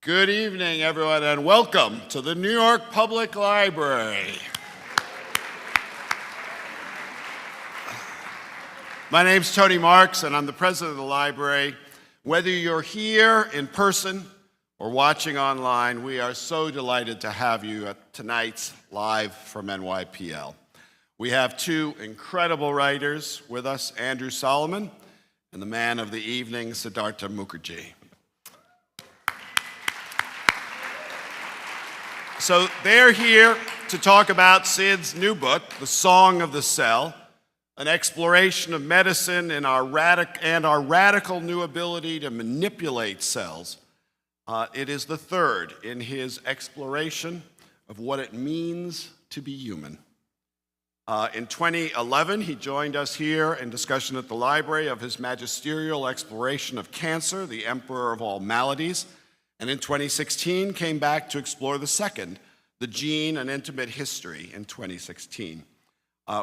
Good evening, everyone, and welcome to the New York Public Library. My name's Tony Marks, and I'm the president of the library. Whether you're here in person or watching online, we are so delighted to have you at tonight's Live from NYPL. We have two incredible writers with us, Andrew Solomon and the man of the evening, Siddhartha Mukherjee. So they're here to talk about Sid's new book, The Song of the Cell, an exploration of medicine and our radical new ability to manipulate cells. It is the third in his exploration of what it means to be human. In 2011, he joined us here in discussion at the library of his magisterial exploration of cancer, the emperor of all maladies. And in 2016, came back to explore the second, the gene and intimate history in 2016.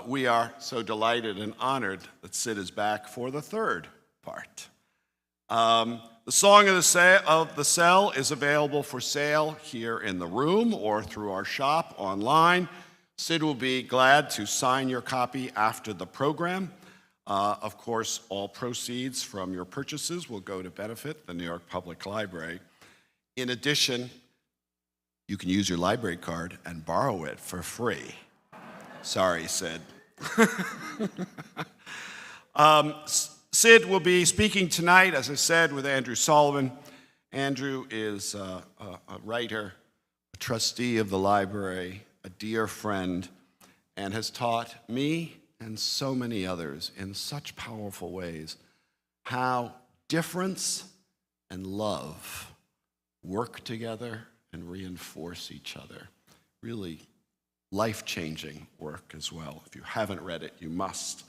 We are so delighted and honored that Sid is back for the third part. The Song of the Cell is available for sale here in the room or through our shop online. Sid will be glad to sign your copy after the program. Of course, all proceeds from your purchases will go to benefit the New York Public Library. In addition, you can use your library card and borrow it for free. Sorry, Sid. Sid will be speaking tonight, as I said, with Andrew Solomon. Andrew is a writer, a trustee of the library, a dear friend, and has taught me and so many others in such powerful ways how difference and love work together and reinforce each other. Really life-changing work as well. If you haven't read it, you must.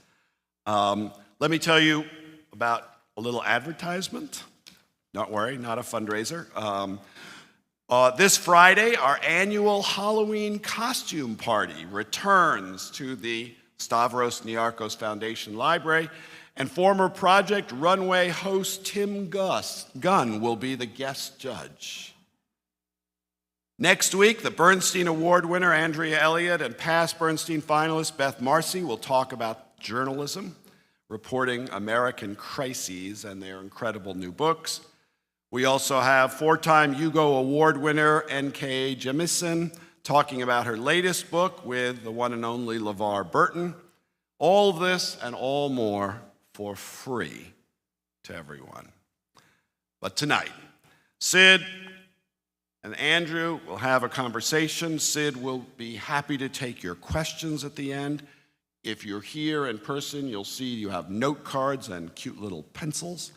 Let me tell you about a little advertisement. Don't worry, not a fundraiser. This Friday, our annual Halloween costume party returns to the Stavros Niarchos Foundation Library, and former Project Runway host Tim Gunn will be the guest judge. Next week, the Bernstein Award winner Andrea Elliott and past Bernstein finalist Beth Marcy will talk about journalism, reporting American crises and their incredible new books. We also have four-time Hugo Award winner N.K. Jemisin talking about her latest book with the one and only LeVar Burton. All of this and all more for free to everyone. But tonight, Sid and Andrew will have a conversation. Sid will be happy to take your questions at the end. If you're here in person, you'll see you have note cards and cute little pencils.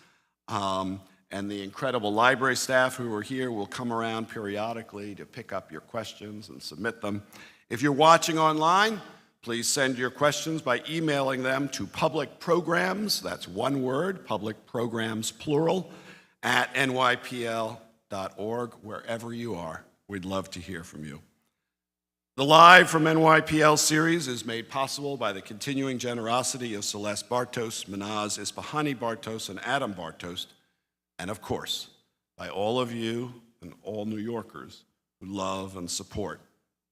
And the incredible library staff who are here will come around periodically to pick up your questions and submit them. If you're watching online, please send your questions by emailing them to publicprograms, that's one word, publicprograms plural, at nypl.org, wherever you are. We'd love to hear from you. The Live from NYPL series is made possible by the continuing generosity of Celeste Bartos, Minaz Ispahani Bartos, and Adam Bartos, and of course, by all of you and all New Yorkers who love and support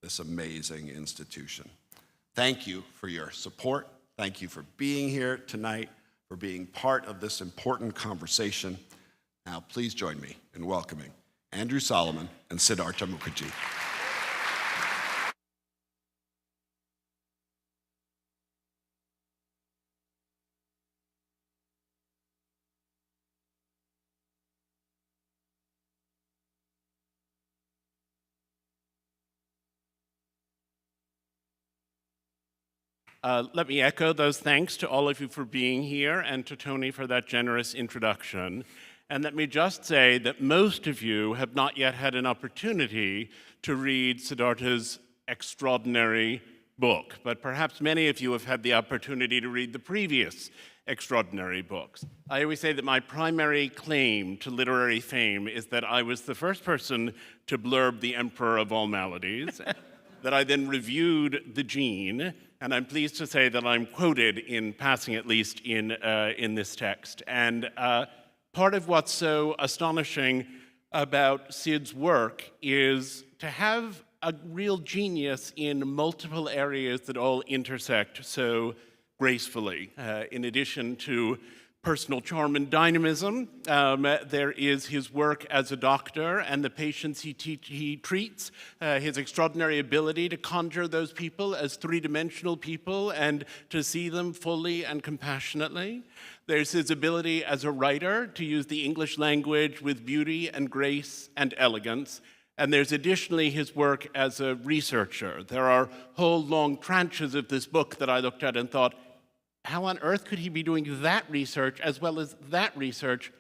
this amazing institution. Thank you for your support. Thank you for being here tonight, for being part of this important conversation. Now, please join me in welcoming Andrew Solomon and Siddhartha Mukherjee. Let me echo those thanks to all of you for being here and to Tony for that generous introduction. And let me just say that most of you have not yet had an opportunity to read Siddhartha's extraordinary book, but perhaps many of you have had the opportunity to read the previous extraordinary books. I always say that my primary claim to literary fame is that I was the first person to blurb The Emperor of All Maladies, that I then reviewed The Gene, and I'm pleased to say that I'm quoted in passing, at least in this text. And part of what's so astonishing about Sid's work is to have a real genius in multiple areas that all intersect so gracefully. In addition to personal charm and dynamism, there is his work as a doctor and the patients he treats, his extraordinary ability to conjure those people as three-dimensional people and to see them fully and compassionately. There's his ability as a writer to use the English language with beauty and grace and elegance. And there's additionally his work as a researcher. There are whole long tranches of this book that I looked at and thought, how on earth could he be doing that research as well as that research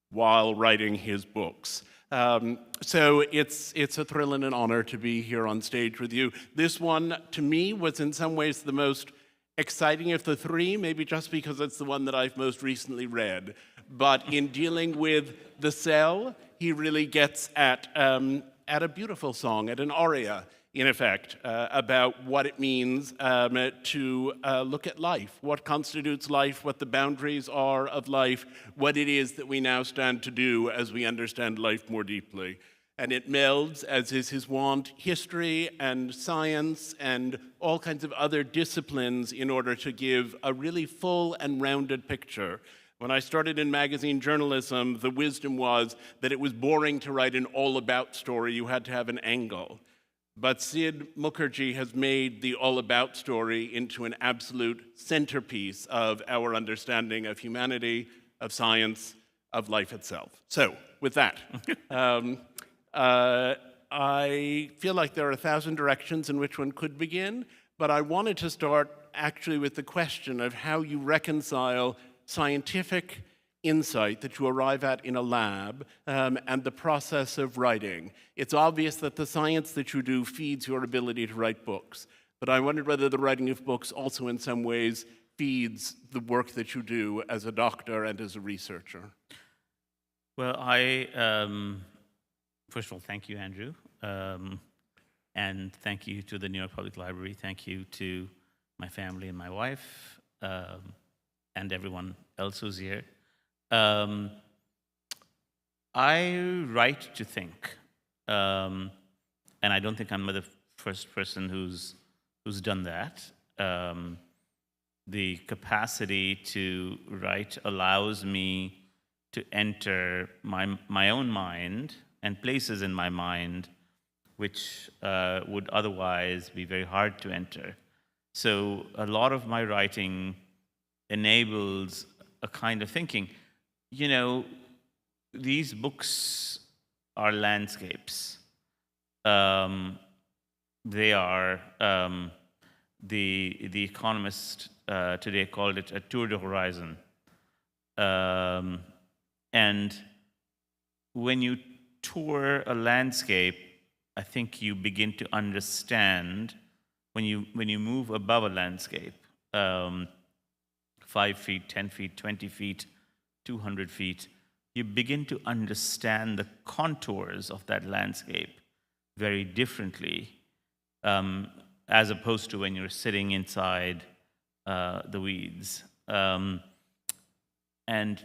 while writing his books? So it's a thrill and an honor to be here on stage with you. This one, to me, was in some ways the most exciting of the three, maybe just because it's the one that I've most recently read. But in dealing with The Cell, he really gets at a beautiful song, at an aria, in effect, about what it means to look at life, what constitutes life, what the boundaries are of life, what it is that we now stand to do as we understand life more deeply. And it melds, as is his wont, history and science and all kinds of other disciplines in order to give a really full and rounded picture. When I started in magazine journalism, the wisdom was that it was boring to write an all-about story. You had to have an angle. But Sid Mukherjee has made the all-about story into an absolute centerpiece of our understanding of humanity, of science, of life itself. So, with that, I feel like there are 1,000 directions in which one could begin, but I wanted to start actually with the question of how you reconcile scientific insight that you arrive at in a lab and the process of writing. It's obvious that the science that you do feeds your ability to write books, but I wondered whether the writing of books also in some ways feeds the work that you do as a doctor and as a researcher. Well, first of all, thank you, Andrew, and thank you to the New York Public Library. Thank you to my family and my wife, and everyone else who's here. I write to think, and I don't think I'm the first person who's done that. The capacity to write allows me to enter my own mind and places in my mind which would otherwise be very hard to enter. So a lot of my writing enables a kind of thinking. You know, these books are landscapes. They are, the Economist today called it a tour de horizon. And when you tour a landscape, I think you begin to understand, when you move above a landscape, 5 feet, 10 feet, 20 feet, 200 feet, you begin to understand the contours of that landscape very differently, as opposed to when you're sitting inside the weeds. And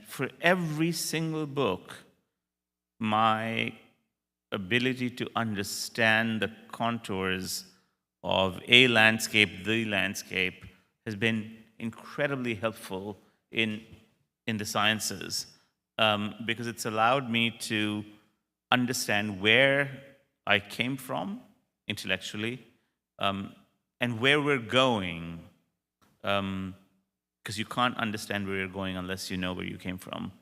for every single book, my ability to understand the contours of a landscape, the landscape, has been incredibly helpful in the sciences, because it's allowed me to understand where I came from intellectually, and where we're going, because you can't understand where you're going unless you know where you came from.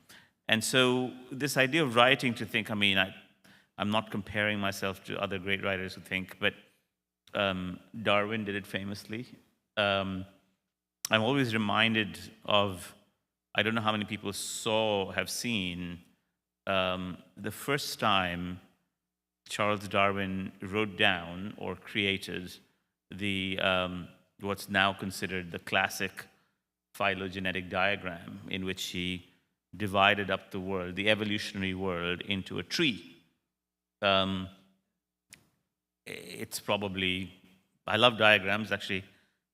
And so this idea of writing to think, I mean, I'm not comparing myself to other great writers who think, but Darwin did it famously. I'm always reminded of, I don't know how many people have seen, the first time Charles Darwin wrote down or created the what's now considered the classic phylogenetic diagram, in which he divided up the world, the evolutionary world, into a tree. It's probably, I love diagrams. Actually,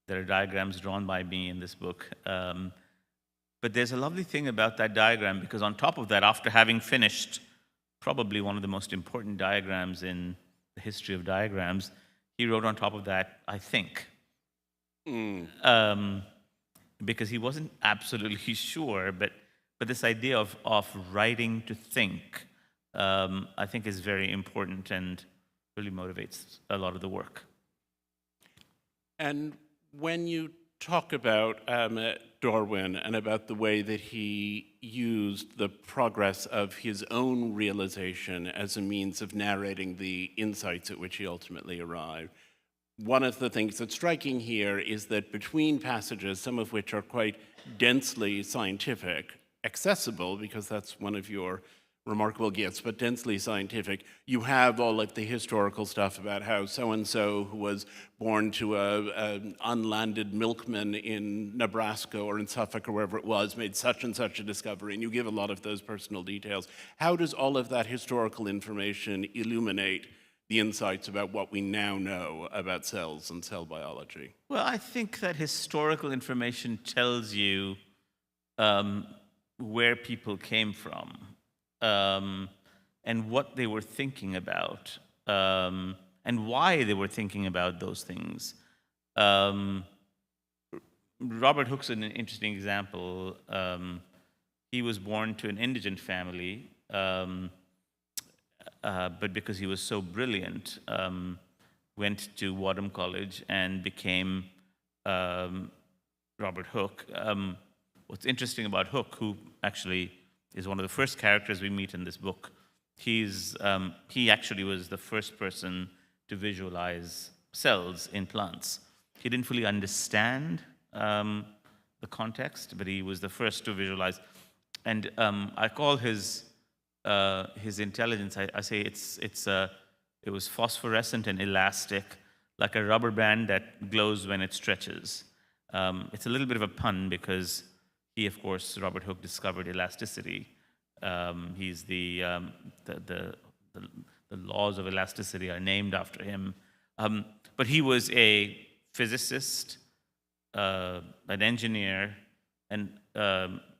there are diagrams drawn by me in this book. But there's a lovely thing about that diagram, because on top of that, after having finished probably one of the most important diagrams in the history of diagrams. He wrote on top of that, I think, because he wasn't absolutely sure, but this idea of writing to think, I think is very important and really motivates a lot of the work. And when you talk about Darwin and about the way that he used the progress of his own realization as a means of narrating the insights at which he ultimately arrived, one of the things that's striking here is that between passages, some of which are quite densely scientific, accessible, because that's one of your remarkable gifts, but densely scientific, you have all of the historical stuff about how so-and-so who was born to an unlanded milkman in Nebraska or in Suffolk or wherever it was made such and such a discovery, and you give a lot of those personal details. How does all of that historical information illuminate the insights about what we now know about cells and cell biology? Well, I think that historical information tells you where people came from, and what they were thinking about, and why they were thinking about those things. Robert Hooke's an interesting example. He was born to an indigent family, but because he was so brilliant, went to Wadham College and became Robert Hooke. What's interesting about Hooke, who actually is one of the first characters we meet in this book, he actually was the first person to visualize cells in plants. He didn't fully understand the context, but he was the first to visualize. And I call his intelligence, I say it was phosphorescent and elastic, like a rubber band that glows when it stretches. It's a little bit of a pun because he, of course, Robert Hooke, discovered elasticity. He's the laws of elasticity are named after him. But he was a physicist, an engineer, and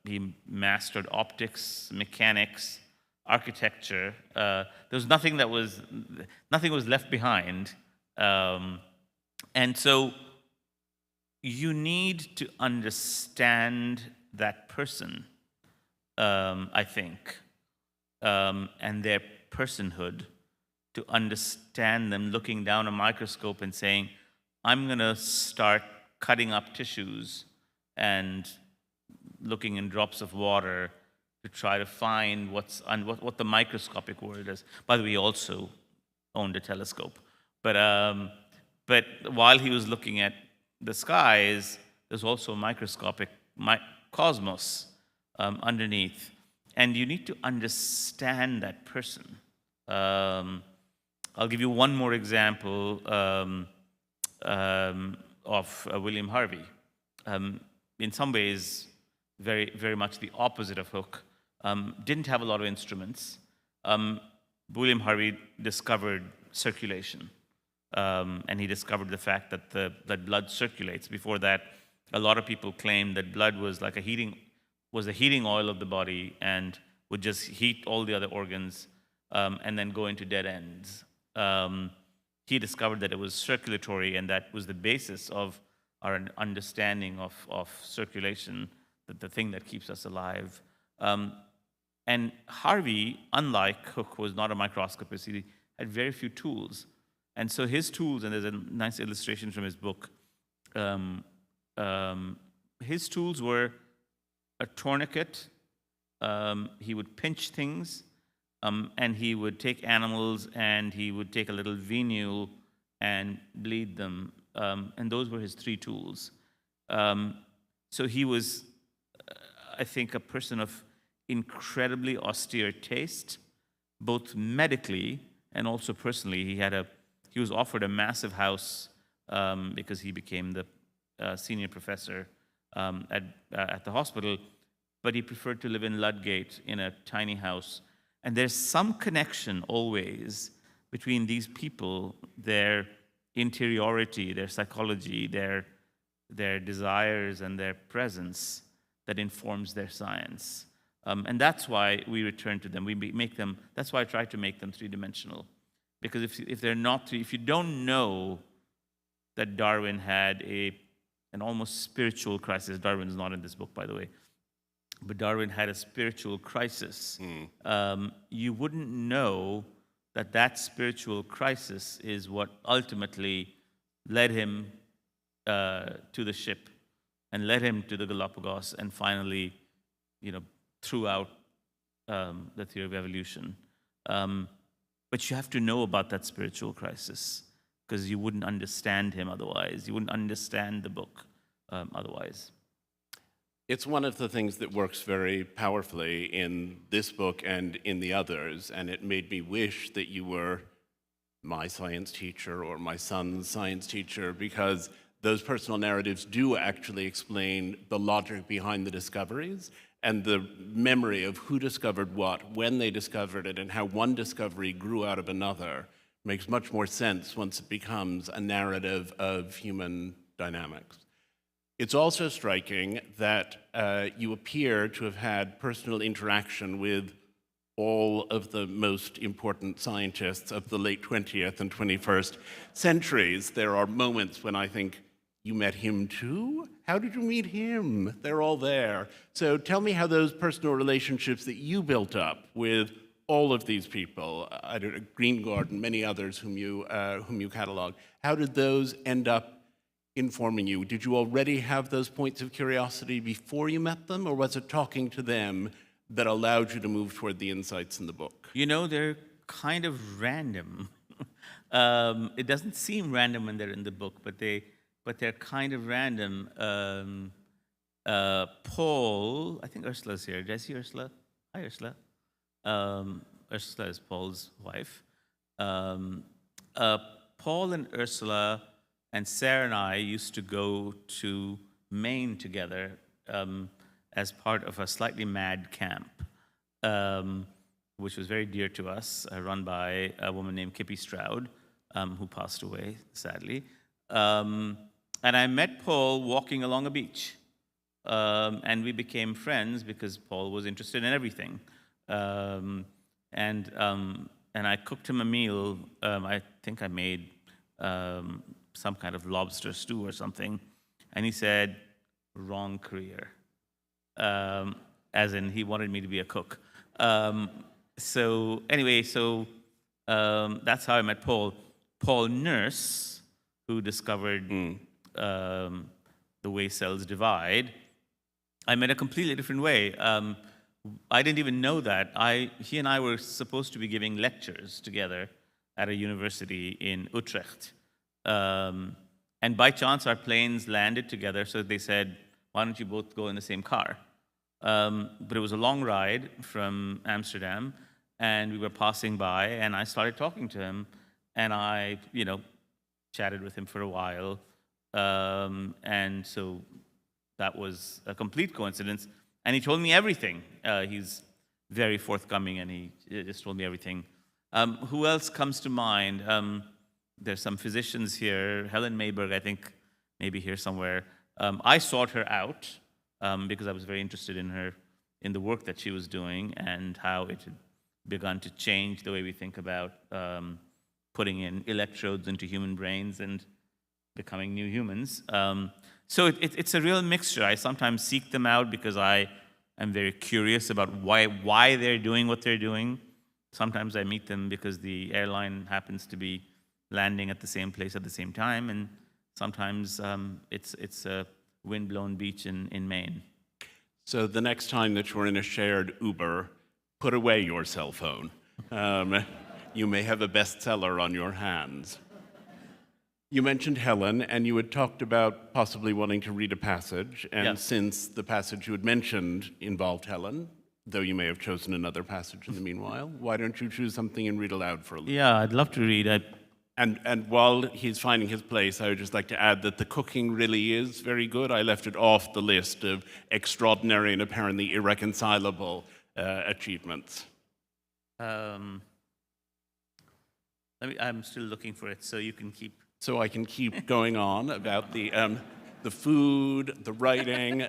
he mastered optics, mechanics, architecture. There was nothing was left behind. And so you need to understand that person, I think, and their personhood, to understand them looking down a microscope and saying, I'm going to start cutting up tissues and looking in drops of water to try to find what the microscopic world is. By the way, he also owned a telescope. But while he was looking at the skies, there's also a microscopic cosmos underneath. And you need to understand that person. I'll give you one more example of William Harvey. In some ways, very, very much the opposite of Hooke. Didn't have a lot of instruments. William Harvey discovered circulation. And he discovered the fact that blood circulates. Before that, a lot of people claimed that blood was like the heating oil of the body and would just heat all the other organs and then go into dead ends. He discovered that it was circulatory, and that was the basis of our understanding of circulation, the thing that keeps us alive. And Harvey, unlike Hooke, was not a microscopist. He had very few tools. And so his tools, and there's a nice illustration from his book, his tools were a tourniquet. He would pinch things, and he would take animals, and he would take a little venule and bleed them. And those were his three tools. So he was, I think, a person of incredibly austere taste, both medically and also personally. He was offered a massive house because he became the senior professor at the hospital, but he preferred to live in Ludgate in a tiny house. And there's some connection always between these people, their interiority, their psychology, their desires, and their presence that informs their science. And that's why we return to them. Make them. That's why I try to make them three-dimensional, because if they're not if you don't know that Darwin had an almost spiritual crisis. Darwin's not in this book, by the way, but Darwin had a spiritual crisis. You wouldn't know that spiritual crisis is what ultimately led him to the ship and led him to the Galapagos, and finally, threw out the theory of evolution. But you have to know about that spiritual crisis, because you wouldn't understand him otherwise. You wouldn't understand the book otherwise. It's one of the things that works very powerfully in this book and in the others, and it made me wish that you were my science teacher or my son's science teacher, because those personal narratives do actually explain the logic behind the discoveries and the memory of who discovered what, when they discovered it, and how one discovery grew out of another. Makes much more sense once it becomes a narrative of human dynamics. It's also striking that you appear to have had personal interaction with all of the most important scientists of the late 20th and 21st centuries. There are moments when I think, you met him too? How did you meet him? They're all there. So tell me how those personal relationships that you built up with all of these people, Greengard and many others whom you catalog, how did those end up informing you? Did you already have those points of curiosity before you met them, or was it talking to them that allowed you to move toward the insights in the book? They're kind of random. It doesn't seem random when they're in the book, but they're kind of random. Paul, I think Ursula's here. Did I see Ursula? Hi, Ursula. Ursula is Paul's wife. Paul and Ursula and Sarah and I used to go to Maine together as part of a slightly mad camp, which was very dear to us, run by a woman named Kippy Stroud, who passed away, sadly. And I met Paul walking along a beach. And we became friends because Paul was interested in everything. And I cooked him a meal. I think I made some kind of lobster stew or something. And he said, wrong career. As in, he wanted me to be a cook. So that's how I met Paul. Paul Nurse, who discovered the way cells divide, I met a completely different way. I didn't even know that. He and I were supposed to be giving lectures together at a university in Utrecht. And by chance, our planes landed together, so they said, why don't you both go in the same car? But it was a long ride from Amsterdam, and we were passing by, and I started talking to him, and I, chatted with him for a while. And so that was a complete coincidence. And he told me everything. He's very forthcoming, and he just told me everything. Who else comes to mind? There's some physicians here. Helen Mayberg, I think, maybe here somewhere. I sought her out because I was very interested in the work that she was doing and how it had begun to change the way we think about putting in electrodes into human brains and becoming new humans. So it's a real mixture. I sometimes seek them out because I am very curious about why they're doing what they're doing. Sometimes I meet them because the airline happens to be landing at the same place at the same time, and sometimes it's a windblown beach in Maine. So the next time that you're in a shared Uber, put away your cell phone. You may have a bestseller on your hands. You mentioned Helen, and you had talked about possibly wanting to read a passage, and Yeah. since the passage you had mentioned involved Helen, though you may have chosen another passage in the meanwhile, why don't you choose something and read aloud for a little? Yeah, I'd love to read. And while he's finding his place, I would just like to add that the cooking really is very good. I left it off the list of extraordinary and apparently irreconcilable achievements. I'm still looking for it, so you can keep. So I can keep going on about the food, the writing.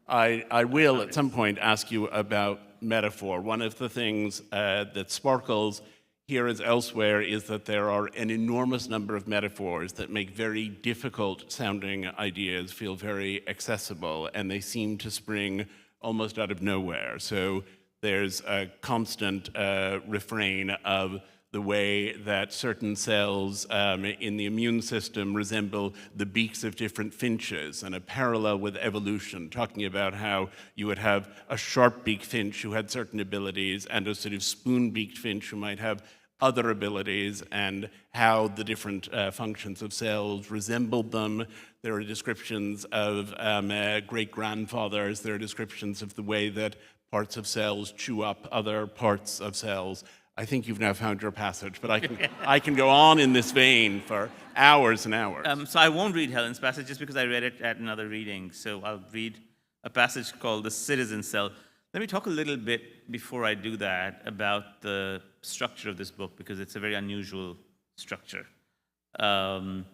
I will at some point ask you about metaphor. One of the things that sparkles here as elsewhere is that there are an enormous number of metaphors that make very difficult sounding ideas feel very accessible, and they seem to spring almost out of nowhere. So there's a constant refrain of the way that certain cells in the immune system resemble the beaks of different finches, and a parallel with evolution, talking about how you would have a sharp-beaked finch who had certain abilities and a sort of spoon-beaked finch who might have other abilities, and how the different functions of cells resembled them. There are descriptions of great-grandfathers. There are descriptions of the way that parts of cells chew up other parts of cells. I think you've now found your passage, but I can go on in this vein for hours and hours. So I won't read Helen's passage just because I read it at another reading. So I'll read a passage called The Citizen Cell. Let me talk a little bit before I do that about the structure of this book, because it's a very unusual structure. And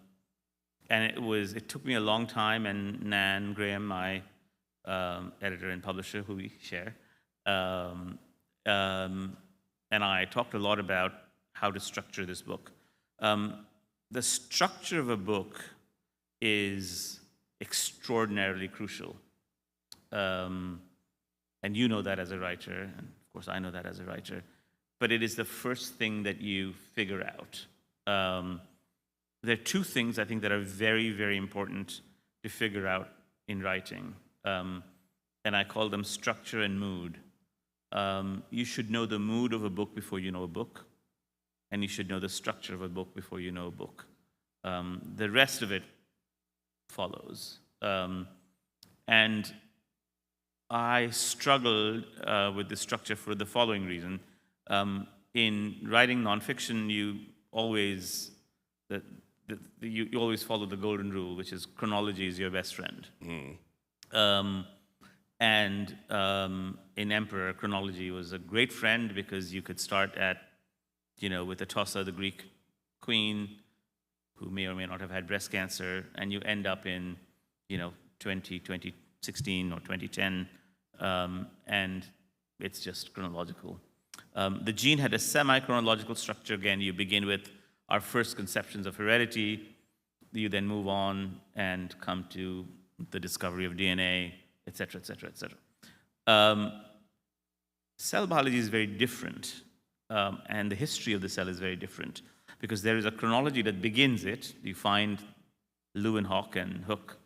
it took me a long time, and Nan Graham, my editor and publisher who we share, and I talked a lot about how to structure this book. The structure of a book is extraordinarily crucial. And you know that as a writer, and of course I know that as a writer, but it is the first thing that you figure out. There are two things I think that are very, very important to figure out in writing, and I call them structure and mood. You should know the mood of a book before you know a book, and you should know the structure of a book before you know a book. The rest of it follows. And I struggled with the structure for the following reason. In writing nonfiction, you always follow the golden rule, which is chronology is your best friend. And in Emperor, chronology was a great friend because you could start with Atossa, the Greek queen, who may or may not have had breast cancer, and you end up in 2016 or 2010, and it's just chronological. The Gene had a semi-chronological structure. Again, you begin with our first conceptions of heredity, you then move on and come to the discovery of DNA, et cetera, et cetera, et cetera. Cell biology is very different, and the history of the cell is very different, because there is a chronology that begins it. You find Leeuwenhoek and Hook,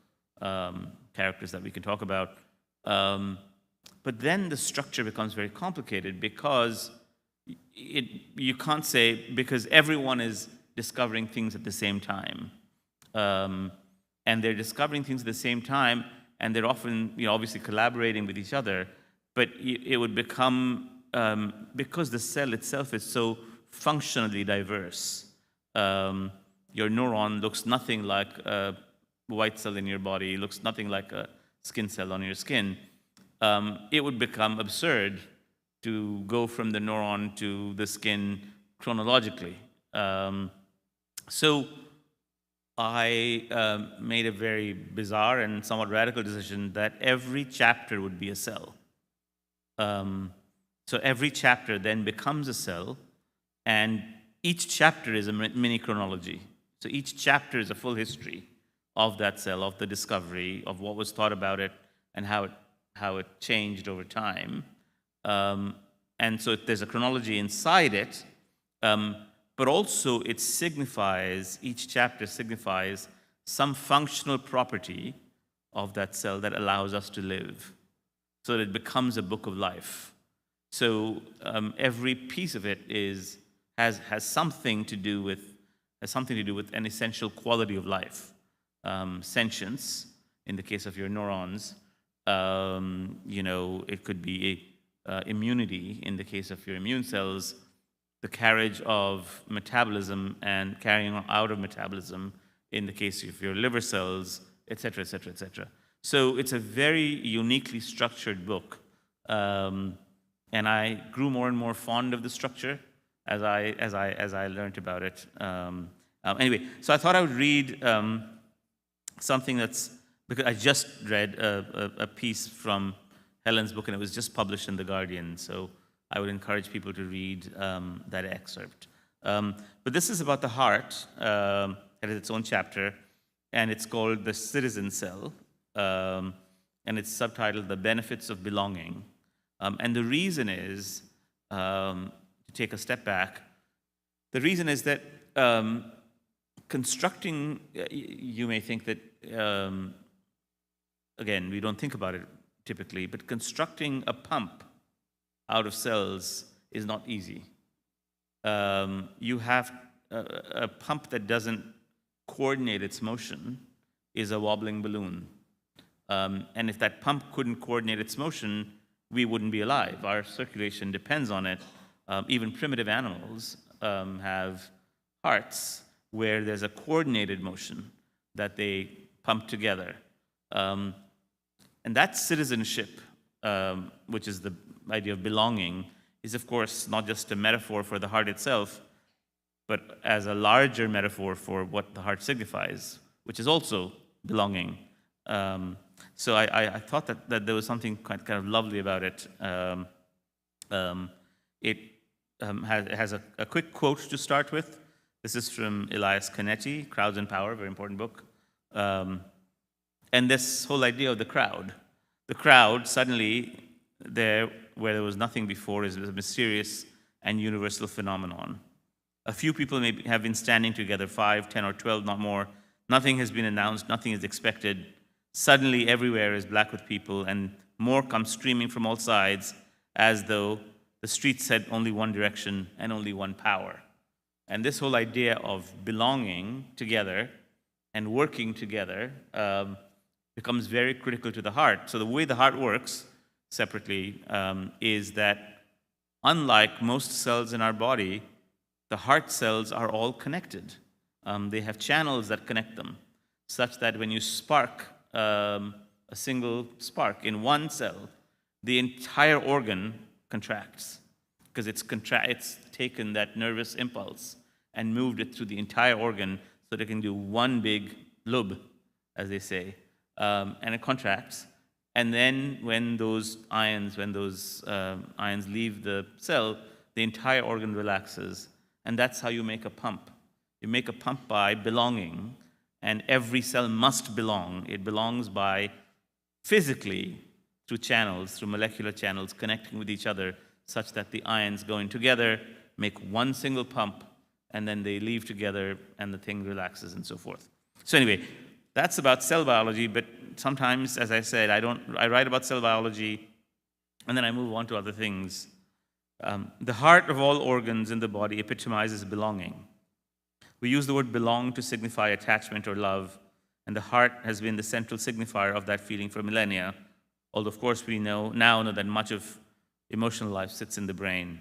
characters that we can talk about, but then the structure becomes very complicated because you can't say, because everyone is discovering things at the same time, and they're discovering things at the same time, and they're often, obviously collaborating with each other, but it would become, because the cell itself is so functionally diverse, your neuron looks nothing like a white cell in your body, looks nothing like a skin cell on your skin. It would become absurd to go from the neuron to the skin chronologically. So I made a very bizarre and somewhat radical decision that every chapter would be a cell. So every chapter then becomes a cell, and each chapter is a mini chronology. So each chapter is a full history of that cell, of the discovery, of what was thought about it, and how it changed over time. And so there's a chronology inside it, but also each chapter signifies some functional property of that cell that allows us to live, so that it becomes a book of life. So every piece of it has something to do with an essential quality of life, sentience. In the case of your neurons, it could be immunity. In the case of your immune cells, the carriage of metabolism and carrying out of metabolism. In the case of your liver cells, et cetera, et cetera, et cetera. So it's a very uniquely structured book. And I grew more and more fond of the structure as I learned about it. Anyway, so I thought I would read something that's because I just read a piece from Helen's book, and it was just published in The Guardian. So I would encourage people to read that excerpt. But this is about the heart. It has its own chapter, and it's called The Citizen Cell, and it's subtitled The Benefits of Belonging. And the reason is, to take a step back, the reason is that constructing, you may think that, again, we don't think about it typically, but constructing a pump out of cells is not easy. You have a pump that doesn't coordinate its motion is a wobbling balloon. And if that pump couldn't coordinate its motion, we wouldn't be alive. Our circulation depends on it. Even primitive animals have hearts where there's a coordinated motion that they pump together. And that citizenship, which is the idea of belonging, is of course not just a metaphor for the heart itself, but as a larger metaphor for what the heart signifies, which is also belonging. So I thought that there was something kind of lovely about it. It has a quick quote to start with. This is from Elias Canetti, Crowds and Power, very important book. And this whole idea of the crowd suddenly there, where there was nothing before, is a mysterious and universal phenomenon. A few people may have been standing together, 5, 10, or 12, not more. Nothing has been announced, nothing is expected. Suddenly, everywhere is black with people, and more come streaming from all sides, as though the streets had only one direction and only one power. And this whole idea of belonging together and working together becomes very critical to the heart. So the way the heart works, separately, is that unlike most cells in our body, the heart cells are all connected. They have channels that connect them, such that when you spark a single spark in one cell, the entire organ contracts, because it's taken that nervous impulse and moved it through the entire organ so they can do one big lube, as they say, and it contracts. And then when those ions leave the cell, the entire organ relaxes. And that's how you make a pump. You make a pump by belonging, and every cell must belong. It belongs by physically, through channels, through molecular channels, connecting with each other, such that the ions go in together, make one single pump, and then they leave together, and the thing relaxes, and so forth. So anyway, that's about cell biology, but sometimes, as I said, I write about cell biology, and then I move on to other things. The heart of all organs in the body epitomizes belonging. We use the word belong to signify attachment or love, and the heart has been the central signifier of that feeling for millennia, although of course we now know that much of emotional life sits in the brain.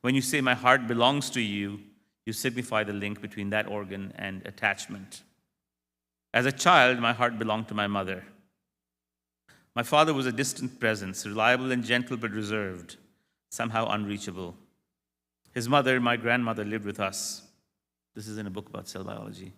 When you say, my heart belongs to you, you signify the link between that organ and attachment. As a child, my heart belonged to my mother. My father was a distant presence, reliable and gentle but reserved, somehow unreachable. His mother, my grandmother, lived with us. This is in a book about cell biology.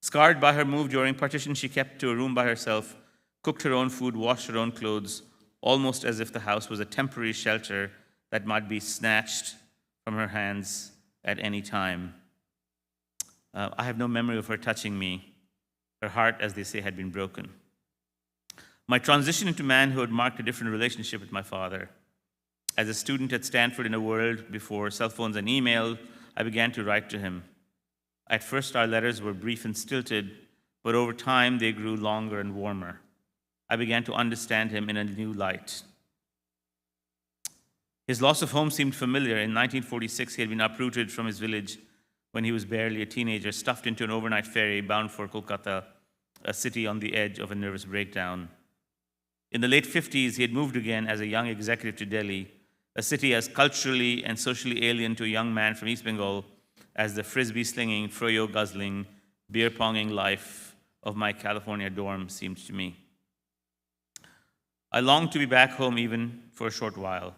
Scarred by her move during partition, she kept to a room by herself, cooked her own food, washed her own clothes, almost as if the house was a temporary shelter that might be snatched from her hands at any time. I have no memory of her touching me. Her heart, as they say, had been broken. My transition into manhood marked a different relationship with my father. As a student at Stanford in a world before cell phones and email, I began to write to him. At first, our letters were brief and stilted, but over time, they grew longer and warmer. I began to understand him in a new light. His loss of home seemed familiar. In 1946, he had been uprooted from his village when he was barely a teenager, stuffed into an overnight ferry bound for Kolkata, a city on the edge of a nervous breakdown. In the late 50s, he had moved again as a young executive to Delhi, a city as culturally and socially alien to a young man from East Bengal as the frisbee-slinging, froyo-guzzling, beer-ponging life of my California dorm seemed to me. I longed to be back home even for a short while.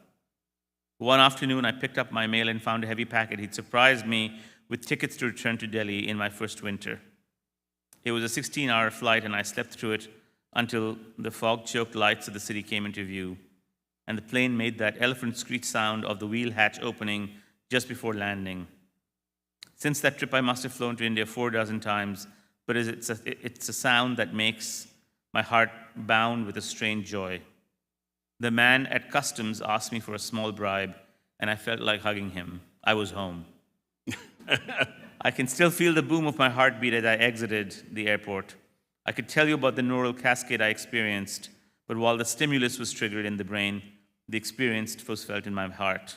One afternoon, I picked up my mail and found a heavy packet. He'd surprised me with tickets to return to Delhi in my first winter. It was a 16-hour flight, and I slept through it until the fog-choked lights of the city came into view, and the plane made that elephant screech sound of the wheel hatch opening just before landing. Since that trip, I must have flown to India 4 times, but it's a sound that makes my heart bound with a strange joy. The man at customs asked me for a small bribe, and I felt like hugging him. I was home. I can still feel the boom of my heartbeat as I exited the airport. I could tell you about the neural cascade I experienced, but while the stimulus was triggered in the brain, the experience was felt in my heart.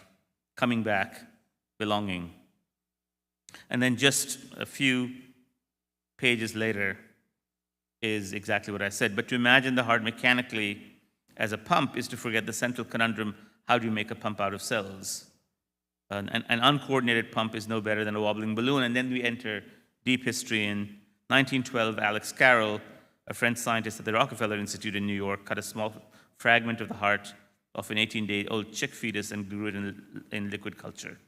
Coming back, belonging. And then just a few pages later is exactly what I said. But to imagine the heart mechanically as a pump is to forget the central conundrum: how do you make a pump out of cells? An uncoordinated pump is no better than a wobbling balloon. And then we enter deep history. In 1912, Alex Carroll, a French scientist at the Rockefeller Institute in New York, cut a small fragment of the heart of an 18-day-old chick fetus and grew it in liquid culture.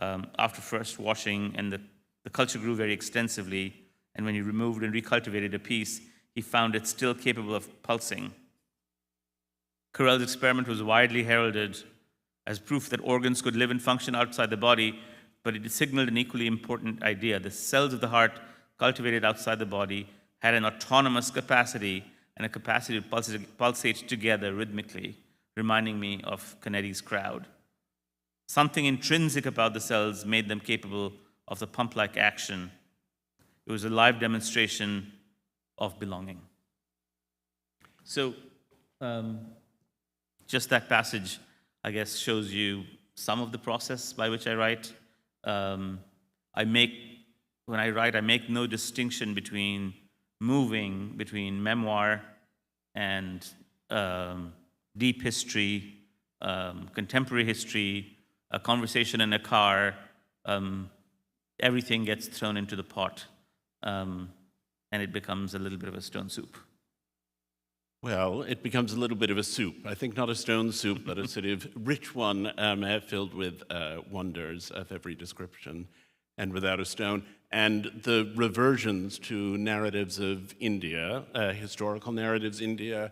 After first washing, and the culture grew very extensively, and when he removed and recultivated a piece, he found it still capable of pulsing. Carrel's experiment was widely heralded as proof that organs could live and function outside the body, but it signaled an equally important idea. The cells of the heart cultivated outside the body had an autonomous capacity and a capacity to pulsate together rhythmically, reminding me of Canetti's crowd. Something intrinsic about the cells made them capable of the pump-like action. It was a live demonstration of belonging. So, just that passage, I guess, shows you some of the process by which I write. When I write, I make no distinction between memoir and deep history, contemporary history, a conversation in a car. Everything gets thrown into the pot, and it becomes a little bit of a stone soup. Well, it becomes a little bit of a soup. I think not a stone soup, but a sort of rich one filled with wonders of every description and without a stone. And the reversions to narratives of India, historical narratives, India,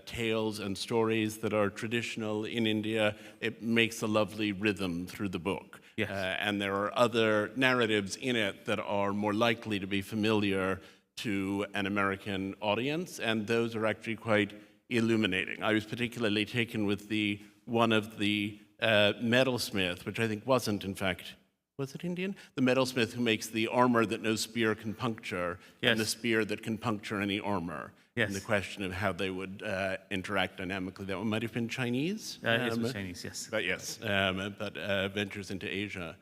tales and stories that are traditional in India, it makes a lovely rhythm through the book. Yes. And there are other narratives in it that are more likely to be familiar to an American audience, and those are actually quite illuminating. I was particularly taken with one of the metalsmith, which I think wasn't, in fact, was it Indian? The metalsmith who makes the armor that no spear can puncture, yes, and the spear that can puncture any armor. Yes. And the question of how they would interact dynamically. That one might have been Chinese. It was Chinese, yes. But yes, but ventures into Asia.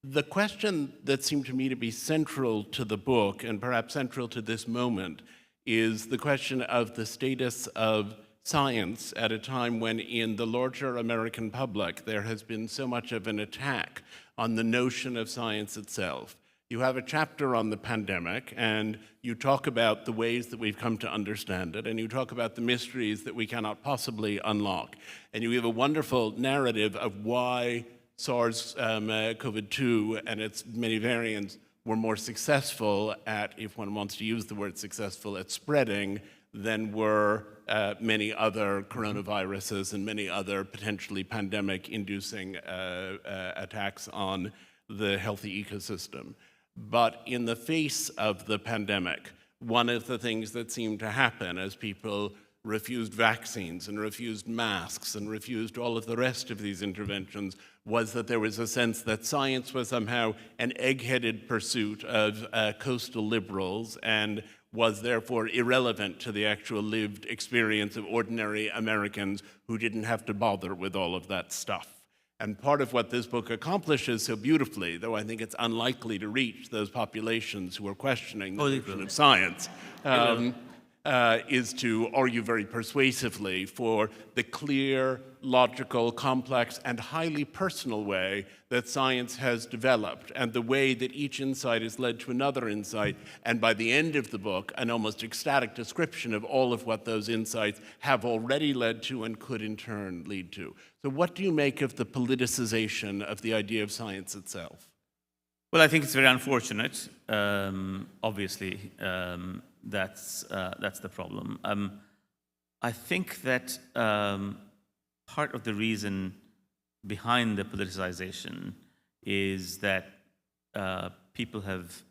The question that seemed to me to be central to the book, and perhaps central to this moment, is the question of the status of science at a time when in the larger American public there has been so much of an attack on the notion of science itself. You have a chapter on the pandemic, and you talk about the ways that we've come to understand it, and you talk about the mysteries that we cannot possibly unlock. And you have a wonderful narrative of why SARS-CoV-2 and its many variants were more successful at, if one wants to use the word successful, at spreading than were many other coronaviruses and many other potentially pandemic-inducing attacks on the healthy ecosystem. But in the face of the pandemic, one of the things that seemed to happen as people refused vaccines and refused masks and refused all of the rest of these interventions was that there was a sense that science was somehow an egg-headed pursuit of coastal liberals and was therefore irrelevant to the actual lived experience of ordinary Americans who didn't have to bother with all of that stuff. And part of what this book accomplishes so beautifully, though I think it's unlikely to reach those populations who are questioning the notion of science, is to argue very persuasively for the clear, logical, complex, and highly personal way that science has developed, and the way that each insight has led to another insight, and by the end of the book, an almost ecstatic description of all of what those insights have already led to and could in turn lead to. So what do you make of the politicization of the idea of science itself? Well, I think it's very unfortunate. Obviously, that's the problem. I think that part of the reason behind the politicization is that people have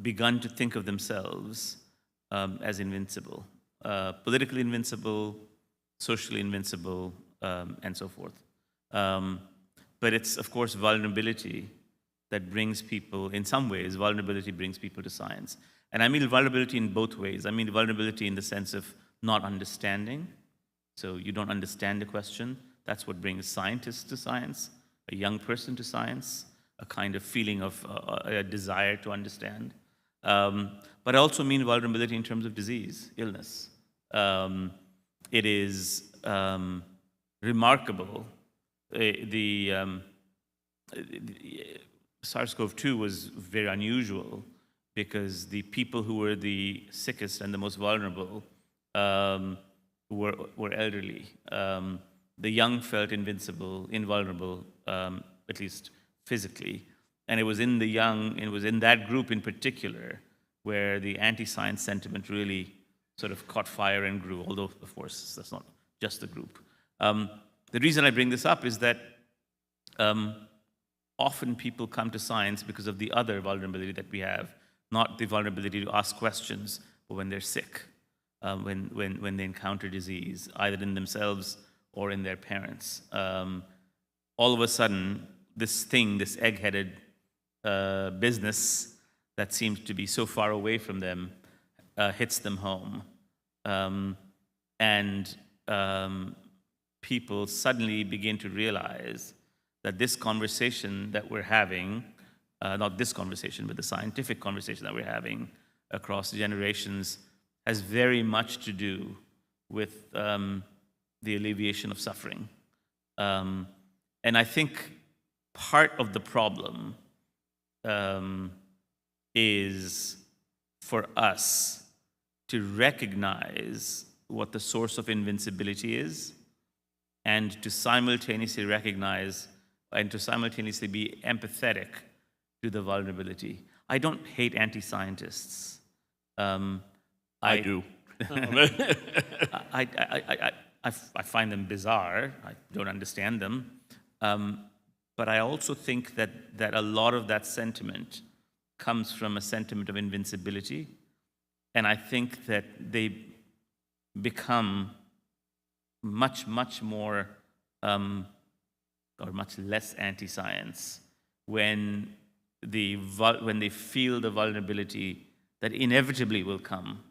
begun to think of themselves as invincible, politically invincible, socially invincible, and so forth. But it's, of course, vulnerability that brings people, in some ways, vulnerability brings people to science. And I mean vulnerability in both ways. I mean vulnerability in the sense of not understanding. So you don't understand the question. That's what brings scientists to science, a young person to science, a kind of feeling of a desire to understand. But I also mean vulnerability in terms of disease, illness. It is remarkable. The SARS-CoV-2 was very unusual because the people who were the sickest and the most vulnerable were elderly. The young felt invincible, invulnerable, at least physically. And it was in the young, it was in that group in particular where the anti-science sentiment really sort of caught fire and grew, although, of course, that's not just the group. The reason I bring this up is that often people come to science because of the other vulnerability that we have, not the vulnerability to ask questions, but when they're sick, when they encounter disease, either in themselves or in their parents. All of a sudden, this thing, this egg-headed business that seems to be so far away from them hits them home. And people suddenly begin to realize that this conversation that we're having, not this conversation, but the scientific conversation that we're having across generations has very much to do with the alleviation of suffering. And I think part of the problem is for us to recognize what the source of invincibility is and to simultaneously recognize and to simultaneously be empathetic to the vulnerability. I don't hate anti-scientists. I do. I find them bizarre. I don't understand them. But I also think that a lot of that sentiment comes from a sentiment of invincibility. And I think that they become much, much more or much less anti-science when they feel the vulnerability that inevitably will come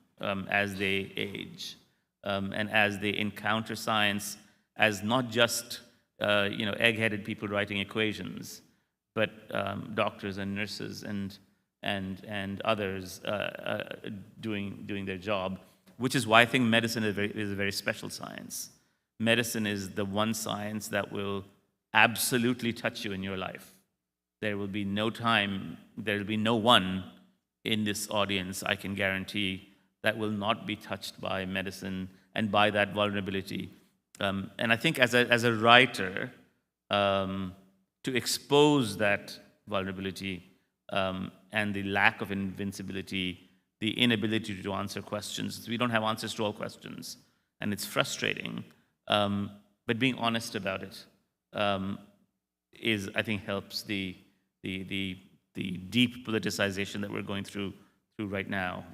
as they age and as they encounter science as not just egg-headed people writing equations, but doctors and nurses and others doing their job, which is why I think medicine is a very special science. Medicine is the one science that will absolutely touch you in your life. There will be no time, there will be no one in this audience, I can guarantee, that will not be touched by medicine and by that vulnerability. And I think as a writer, to expose that vulnerability and the lack of invincibility, the inability to answer questions. We don't have answers to all questions, and it's frustrating. But being honest about it I think, helps the deep politicization that we're going through right now.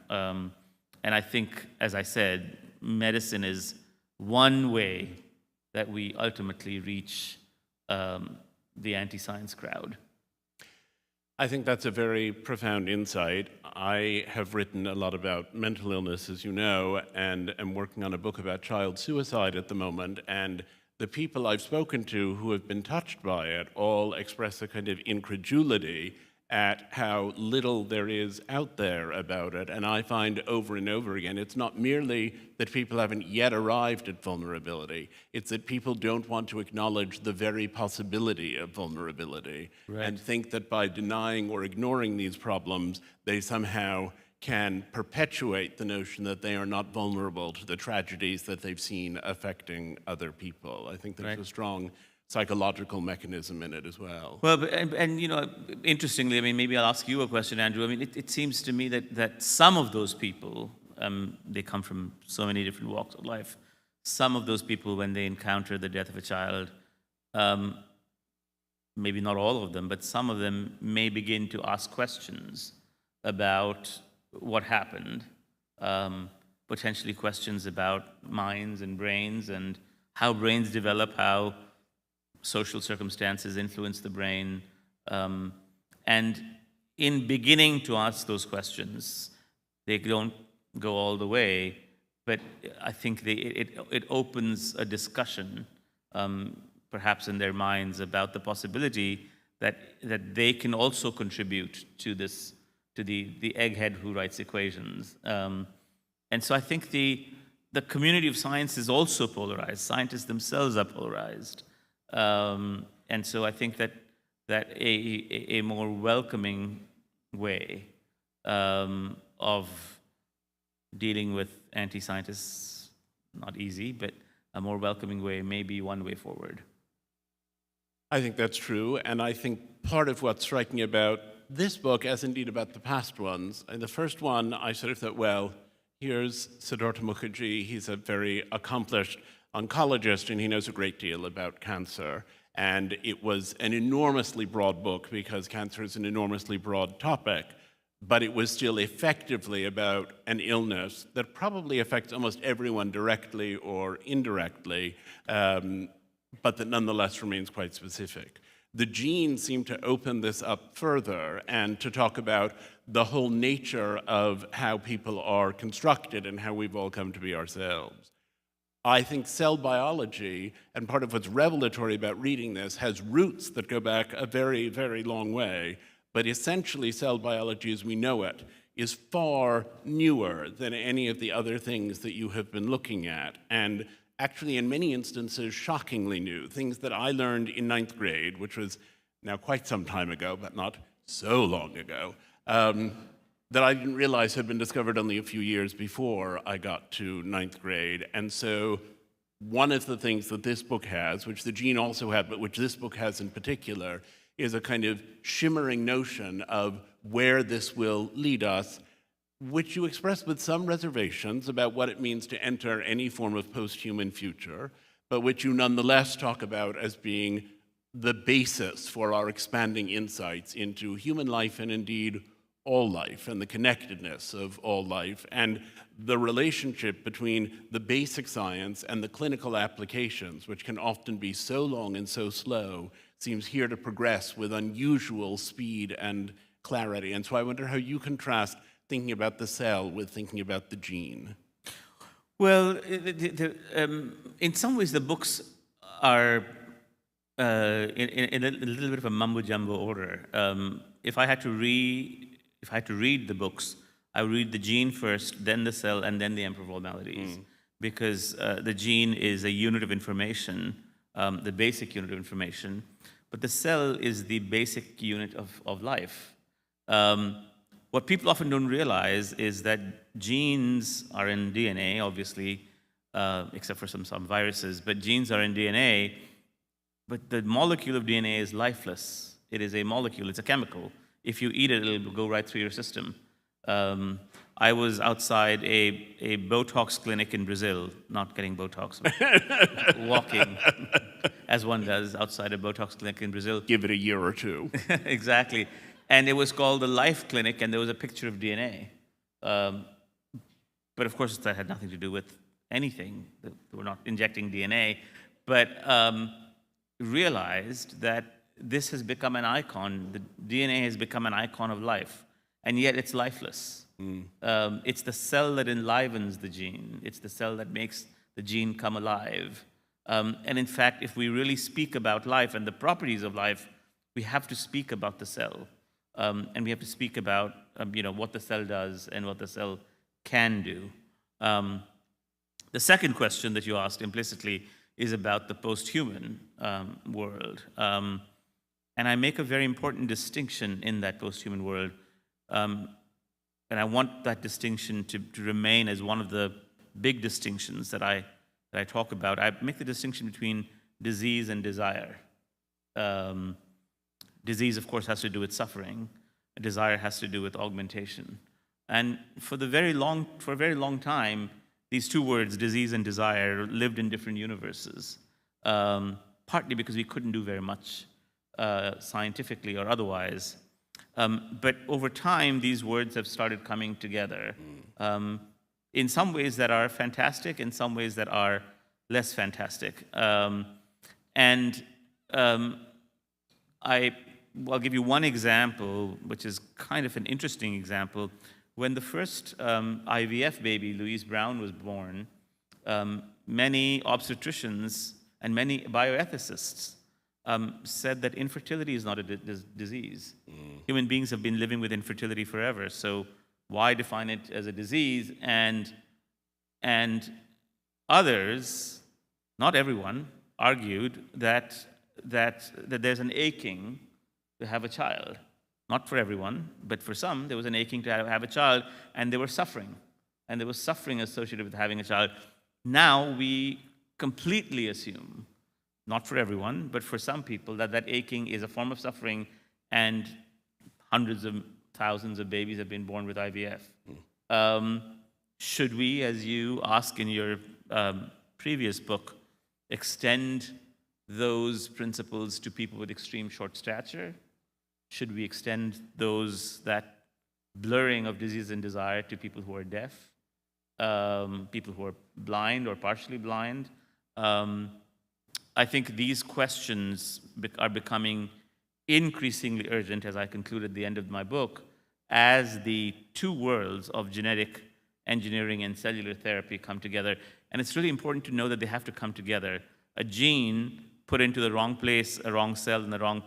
And I think, as I said, medicine is one way that we ultimately reach the anti-science crowd. I think that's a very profound insight. I have written a lot about mental illness, as you know, and am working on a book about child suicide at the moment. And the people I've spoken to who have been touched by it all express a kind of incredulity at how little there is out there about it. And I find over and over again, it's not merely that people haven't yet arrived at vulnerability, it's that people don't want to acknowledge the very possibility of vulnerability, right, and think that by denying or ignoring these problems, they somehow can perpetuate the notion that they are not vulnerable to the tragedies that they've seen affecting other people. I think there's a strong psychological mechanism in it as well. Well, and interestingly, I mean, maybe I'll ask you a question, Andrew. I mean, it seems to me that some of those people, they come from so many different walks of life. Some of those people, when they encounter the death of a child, maybe not all of them, but some of them may begin to ask questions about what happened, potentially questions about minds and brains and how brains develop, how social circumstances influence the brain. And in beginning to ask those questions, they don't go all the way, but I think it opens a discussion, perhaps in their minds, about the possibility that they can also contribute to this, to the egghead who writes equations. And so I think the community of science is also polarized. Scientists themselves are polarized. And so I think that a more welcoming way of dealing with anti-scientists, not easy, but a more welcoming way may be one way forward. I think that's true, and I think part of what's striking about this book, as indeed about the past ones, and the first one, I sort of thought, well, here's Siddhartha Mukherjee. He's a very accomplished oncologist, and he knows a great deal about cancer. And it was an enormously broad book because cancer is an enormously broad topic, but it was still effectively about an illness that probably affects almost everyone directly or indirectly, but that nonetheless remains quite specific. The gene seemed to open this up further and to talk about the whole nature of how people are constructed and how we've all come to be ourselves. I think cell biology, and part of what's revelatory about reading this, has roots that go back a very, very long way, but essentially cell biology as we know it is far newer than any of the other things that you have been looking at, and actually in many instances shockingly new. Things that I learned in 9th grade, which was now quite some time ago, but not so long ago, that I didn't realize had been discovered only a few years before I got to 9th grade. And so one of the things that this book has, which the gene also had, but which this book has in particular, is a kind of shimmering notion of where this will lead us, which you express with some reservations about what it means to enter any form of post-human future, but which you nonetheless talk about as being the basis for our expanding insights into human life and indeed all life and the connectedness of all life and the relationship between the basic science and the clinical applications, which can often be so long and so slow, seems here to progress with unusual speed and clarity. And so I wonder how you contrast thinking about the cell with thinking about the gene. Well, in some ways the books are in a little bit of a mumbo-jumbo order. If I had to read the books, I would read the gene first, then the cell, and then the Emperor of All Maladies. Because the gene is a unit of information, the basic unit of information, but the cell is the basic unit of life. What people often don't realize is that genes are in DNA, obviously, except for some viruses, but genes are in DNA, but the molecule of DNA is lifeless. It is a molecule, it's a chemical. If you eat it, it'll go right through your system. I was outside a Botox clinic in Brazil, not getting Botox, walking, as one does, outside a Botox clinic in Brazil. Give it a year or two. Exactly. And it was called the Life Clinic, and there was a picture of DNA. But of course, that had nothing to do with anything. We're not injecting DNA. But realized that this has become an icon. The DNA has become an icon of life, and yet it's lifeless. It's the cell that enlivens the gene. It's the cell that makes the gene come alive. And in fact, if we really speak about life and the properties of life, we have to speak about the cell. And we have to speak about what the cell does and what the cell can do. The second question that you asked implicitly is about the post-human world. And I make a very important distinction in that post-human world. And I want that distinction to remain as one of the big distinctions that I talk about. I make the distinction between disease and desire. Disease, of course, has to do with suffering. Desire has to do with augmentation. And for a very long time, these two words, disease and desire, lived in different universes, partly because we couldn't do very much scientifically or otherwise. But over time, these words have started coming together in some ways that are fantastic, in some ways that are less fantastic. I'll give you one example, which is kind of an interesting example. When the first IVF baby, Louise Brown, was born, many obstetricians and many bioethicists said that infertility is not a disease. Human beings have been living with infertility forever, so why define it as a disease? And others, not everyone, argued that there's an aching to have a child. Not for everyone, but for some, there was an aching to have a child, and they were suffering. And there was suffering associated with having a child. Now we completely assume, not for everyone, but for some people, that aching is a form of suffering, and hundreds of thousands of babies have been born with IVF. Should we, as you ask in your previous book, extend those principles to people with extreme short stature? Should we extend that blurring of disease and desire to people who are deaf, people who are blind or partially blind? I think these questions are becoming increasingly urgent, as I conclude at the end of my book, as the two worlds of genetic engineering and cellular therapy come together. And it's really important to know that they have to come together. A gene put into the wrong place, a wrong cell in the wrong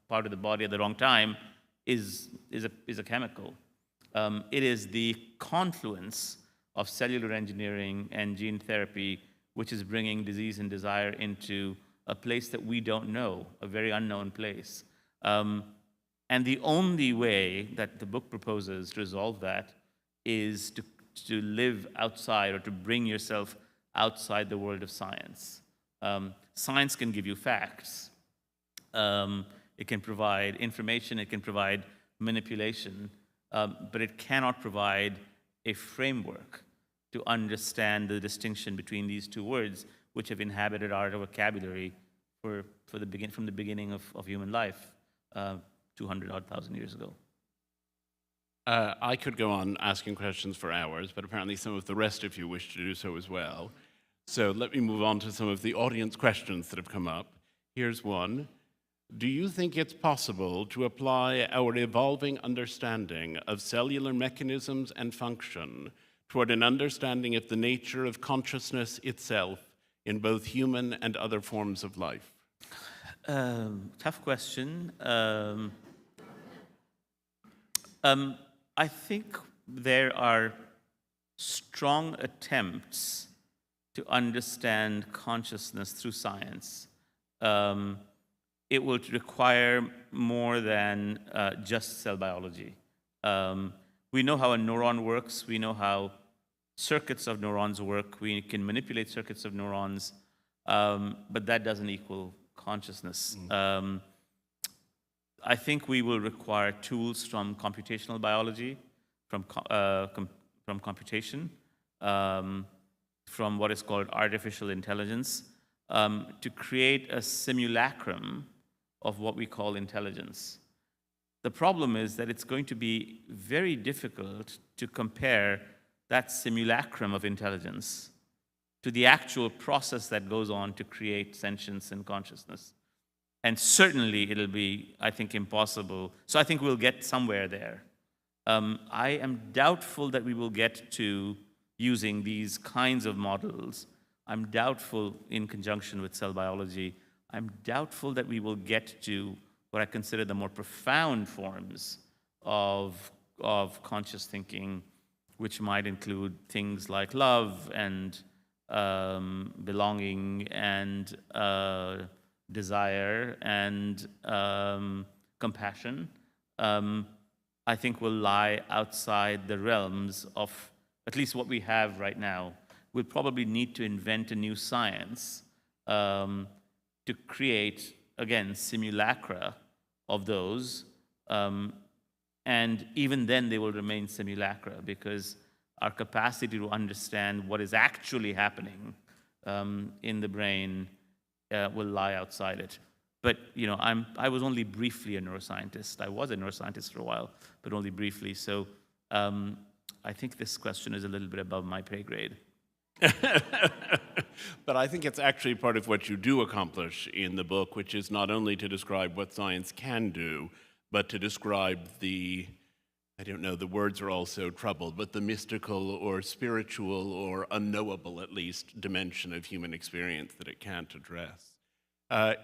part of the body at the wrong time is a chemical. It is the confluence of cellular engineering and gene therapy which is bringing disease and desire into a place that we don't know, a very unknown place. And the only way that the book proposes to resolve that is to live outside, or to bring yourself outside the world of science. Science can give you facts. It can provide information, it can provide manipulation, but it cannot provide a framework to understand the distinction between these two words, which have inhabited our vocabulary from the beginning of human life, 200,000 years ago. I could go on asking questions for hours, but apparently some of the rest of you wish to do so as well. So let me move on to some of the audience questions that have come up. Here's one. Do you think it's possible to apply our evolving understanding of cellular mechanisms and function toward an understanding of the nature of consciousness itself in both human and other forms of life? Tough question. I think there are strong attempts to understand consciousness through science. It will require more than just cell biology. We know how a neuron works. We know how circuits of neurons work. We can manipulate circuits of neurons, but that doesn't equal consciousness. I think we will require tools from computational biology, from computation, from what is called artificial intelligence, to create a simulacrum of what we call intelligence. The problem is that it's going to be very difficult to compare that simulacrum of intelligence to the actual process that goes on to create sentience and consciousness. And certainly it'll be, I think, impossible. So I think we'll get somewhere there. I am doubtful that we will get to using these kinds of models. I'm doubtful in conjunction with cell biology. I'm doubtful that we will get to what I consider the more profound forms of conscious thinking, which might include things like love and belonging and desire and compassion. I think will lie outside the realms of at least what we have right now. We'll probably need to invent a new science to create, again, simulacra of those. And even then, they will remain simulacra because our capacity to understand what is actually happening in the brain will lie outside it. But I was only briefly a neuroscientist. I was a neuroscientist for a while, but only briefly. So I think this question is a little bit above my pay grade. But I think it's actually part of what you do accomplish in the book, which is not only to describe what science can do, but to describe the, I don't know, the words are all so troubled, but the mystical or spiritual or unknowable, at least, dimension of human experience that it can't address.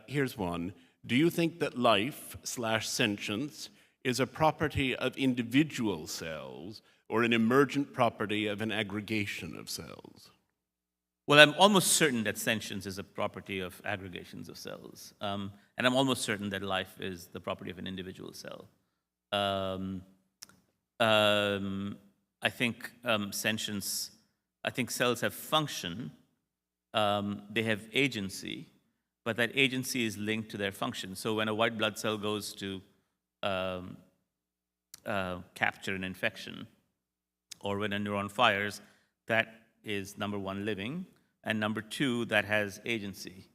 Here's one. Do you think that life/sentience is a property of individual cells or an emergent property of an aggregation of cells? Well, I'm almost certain that sentience is a property of aggregations of cells. And I'm almost certain that life is the property of an individual cell. I think sentience, I think cells have function, they have agency, but that agency is linked to their function. So when a white blood cell goes to capture an infection, or when a neuron fires, that is, number one, living, and number two, that has agency.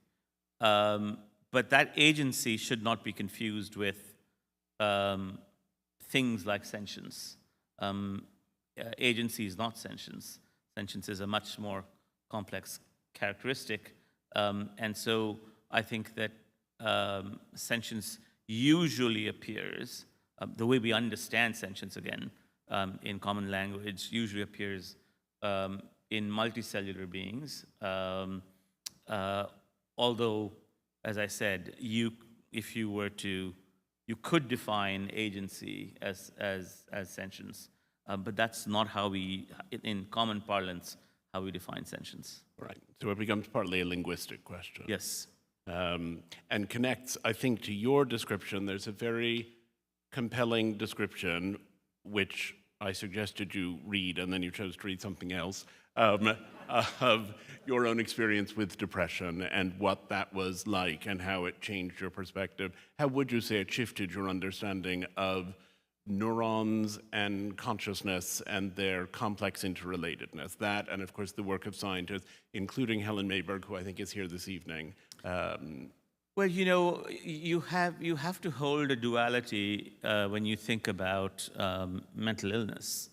But that agency should not be confused with things like sentience. Agency is not sentience. Sentience is a much more complex characteristic. And so I think that sentience usually appears, the way we understand sentience again, in common language, usually appears in multicellular beings. Although, as I said, if you were to, you could define agency as sentience, but that's not how we, in common parlance, how we define sentience. Right. So it becomes partly a linguistic question. Yes. And connects, I think, to your description. There's a very compelling description, which I suggested you read, and then you chose to read something else, of your own experience with depression and what that was like and how it changed your perspective. How would you say it shifted your understanding of neurons and consciousness and their complex interrelatedness? That, and of course, the work of scientists, including Helen Mayberg, who I think is here this evening. Well, you have to hold a duality when you think about mental illness.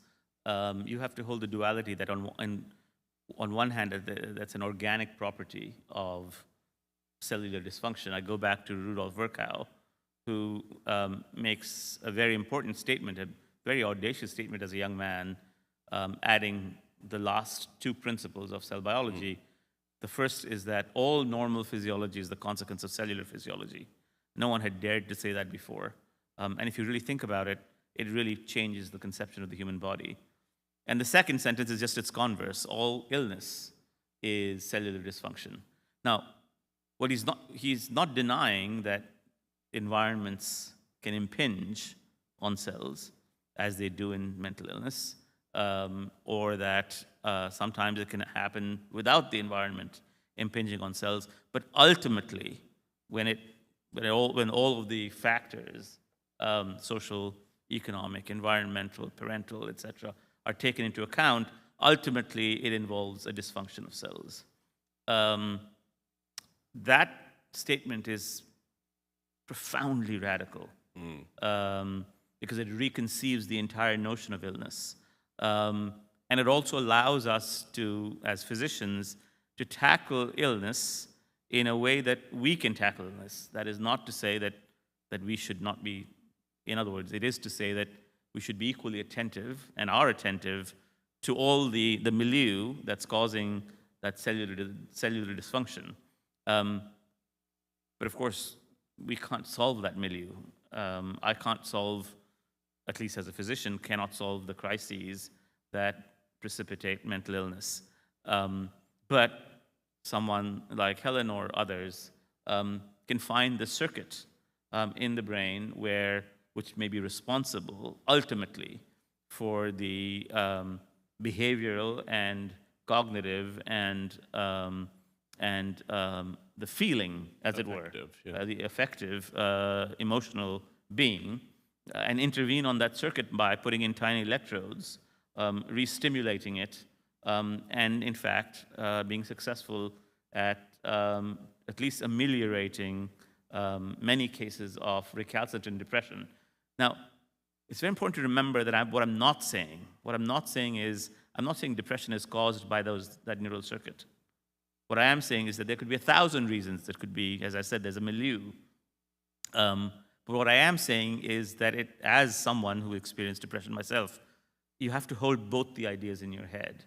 You have to hold the duality that on one hand, that's an organic property of cellular dysfunction. I go back to Rudolf Virchow, who makes a very important statement, a very audacious statement as a young man, adding the last two principles of cell biology. The first is that all normal physiology is the consequence of cellular physiology. No one had dared to say that before. And if you really think about it, it really changes the conception of the human body. And the second sentence is just its converse. All illness is cellular dysfunction. Now, he's not denying that environments can impinge on cells, as they do in mental illness, or that sometimes it can happen without the environment impinging on cells. But ultimately, when all of the factors, social, economic, environmental, parental, etc., are taken into account, ultimately it involves a dysfunction of cells. That statement is profoundly radical because it reconceives the entire notion of illness. And it also allows us to, as physicians, to tackle illness in a way that we can tackle illness. That is not to say that we should not be, in other words, it is to say that we should be equally attentive and are attentive to all the milieu that's causing that cellular dysfunction. But of course, we can't solve that milieu. I can't solve, at least as a physician, cannot solve the crises that precipitate mental illness. But someone like Helen or others can find the circuit in the brain which may be responsible ultimately for the behavioral and cognitive and the feeling, as it were, Affective, yeah. the affective, emotional being, and intervene on that circuit by putting in tiny electrodes, re-stimulating it, and in fact, being successful at least ameliorating many cases of recalcitrant depression. Now, it's very important to remember that what I'm not saying is, I'm not saying depression is caused by that neural circuit. What I am saying is that there could be 1,000 reasons. That could be, as I said, there's a milieu. But what I am saying is that as someone who experienced depression myself, you have to hold both the ideas in your head,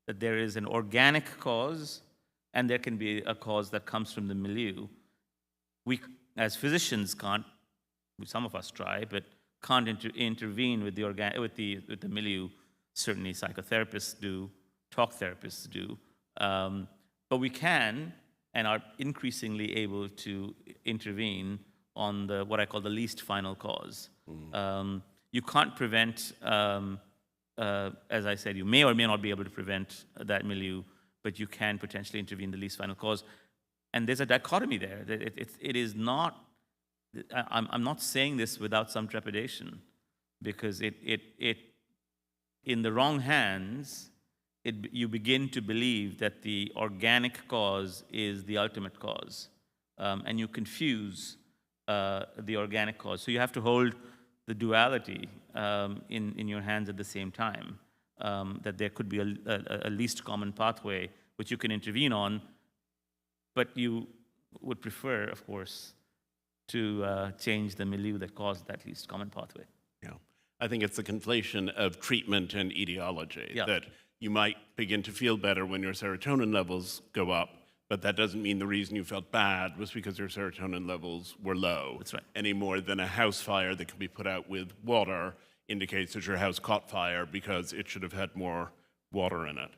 that there is an organic cause and there can be a cause that comes from the milieu. We, as physicians, can't, some of us try, but can't intervene with the milieu. Certainly psychotherapists do, talk therapists do. But we can and are increasingly able to intervene on what I call the least final cause. You can't prevent, as I said, you may or may not be able to prevent that milieu, but you can potentially intervene the least final cause. And there's a dichotomy there. It is not, I'm not saying this without some trepidation, because in the wrong hands, you begin to believe that the organic cause is the ultimate cause, and you confuse the organic cause. So you have to hold the duality in your hands at the same time, that there could be a least common pathway which you can intervene on, but you would prefer, of course, to change the milieu that caused that least common pathway. Yeah. I think it's the conflation of treatment and etiology, Yeah. that you might begin to feel better when your serotonin levels go up, but that doesn't mean the reason you felt bad was because your serotonin levels were low. That's right. Any more than a house fire that can be put out with water indicates that your house caught fire because it should have had more water in it.